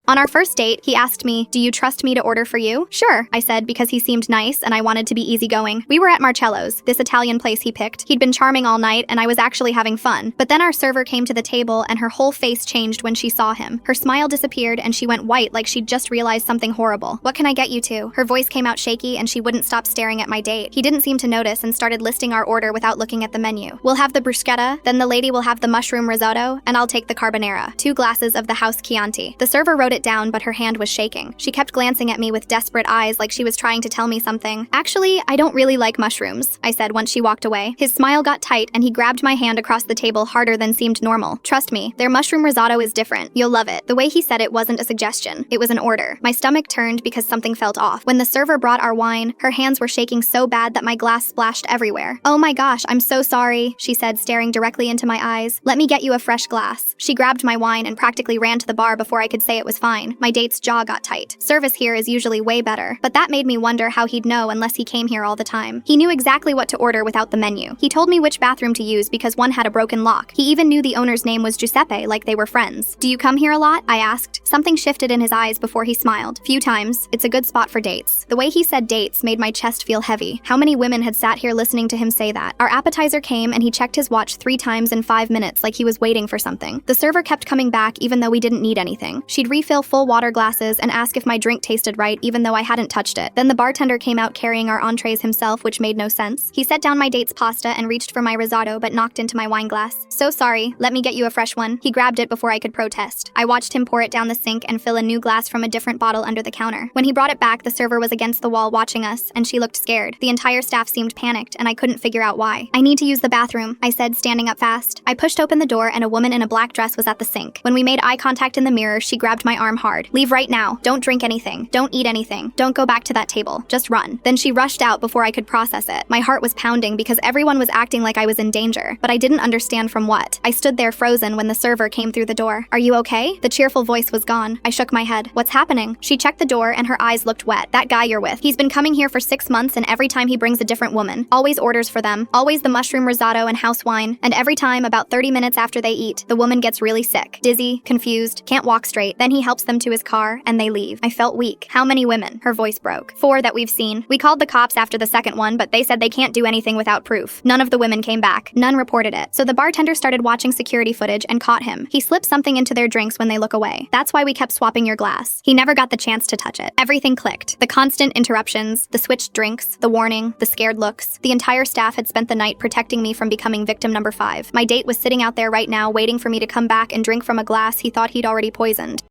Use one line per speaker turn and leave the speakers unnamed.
On our first date, he asked me, "Do you trust me to order for you?" "Sure," I said, because he seemed nice and I wanted to be easygoing. We were at Marcello's, this Italian place he picked. He'd been charming all night and I was actually having fun. But then our server came to the table and her whole face changed when she saw him. Her smile disappeared and she went white like she'd just realized something horrible. "What can I get you to?" Her voice came out shaky and she wouldn't stop staring at my date. He didn't seem to notice and started listing our order without looking at the menu. "We'll have the bruschetta, then the lady will have the mushroom risotto, and I'll take the carbonara. 2 glasses of the house Chianti." The server wrote it down, but her hand was shaking. She kept glancing at me with desperate eyes like she was trying to tell me something. "Actually, I don't really like mushrooms," I said once she walked away. His smile got tight and he grabbed my hand across the table harder than seemed normal. "Trust me, their mushroom risotto is different. You'll love it." The way he said it wasn't a suggestion. It was an order. My stomach turned because something felt off. When the server brought our wine, her hands were shaking so bad that my glass splashed everywhere. "Oh my gosh, I'm so sorry," she said, staring directly into my eyes. "Let me get you a fresh glass." She grabbed my wine and practically ran to the bar before I could say it was fine. My date's jaw got tight. Service here is usually way better, but that made me wonder how he'd know unless he came here all the time. He knew exactly what to order without the menu. He told me which bathroom to use because one had a broken lock. He even knew the owner's name was Giuseppe, like they were friends. "Do you come here a lot?" I asked. Something shifted in his eyes before he smiled. "Few times. It's a good spot for dates." The way he said dates made my chest feel heavy. How many women had sat here listening to him say that? Our appetizer came and he checked his watch 3 times in 5 minutes like he was waiting for something. The server kept coming back even though we didn't need anything. She'd refill full water glasses and ask if my drink tasted right even though I hadn't touched it. Then the bartender came out carrying our entrees himself, which made no sense. He set down my date's pasta and reached for my risotto but knocked into my wine glass. "So sorry, let me get you a fresh one." He grabbed it before I could protest. I watched him pour it down the sink and fill a new glass from a different bottle under the counter. When he brought it back, the server was against the wall watching us, and she looked scared. The entire staff seemed panicked, and I couldn't figure out why. "I need to use the bathroom," I said, standing up fast. I pushed open the door and a woman in a black dress was at the sink. When we made eye contact in the mirror, she grabbed my arm hard. "Leave right now. Don't drink anything. Don't eat anything. Don't go back to that table. Just run." Then she rushed out before I could process it. My heart was pounding because everyone was acting like I was in danger, but I didn't understand from what. I stood there frozen when the server came through the door. "Are you okay?" The cheerful voice was gone. I shook my head. "What's happening?" She checked the door and her eyes looked wet. "That guy you're with. He's been coming here for 6 months and every time he brings a different woman. Always orders for them. Always the mushroom risotto and house wine. And every time, about 30 minutes after they eat, the woman gets really sick. Dizzy, confused, can't walk straight. Then he helps them to his car and they leave." I felt weak. "How many women?" Her voice broke. "4 that we've seen. We called the cops after the second one, but they said they can't do anything without proof. None of the women came back. None reported it. So the bartender started watching security footage and caught him. He slips something into their drinks when they look away. That's why we kept swapping your glass. He never got the chance to touch it." Everything clicked. The constant interruptions, the switched drinks, the warning, the scared looks. The entire staff had spent the night protecting me from becoming victim number 5. My date was sitting out there right now waiting for me to come back and drink from a glass he thought he'd already poisoned.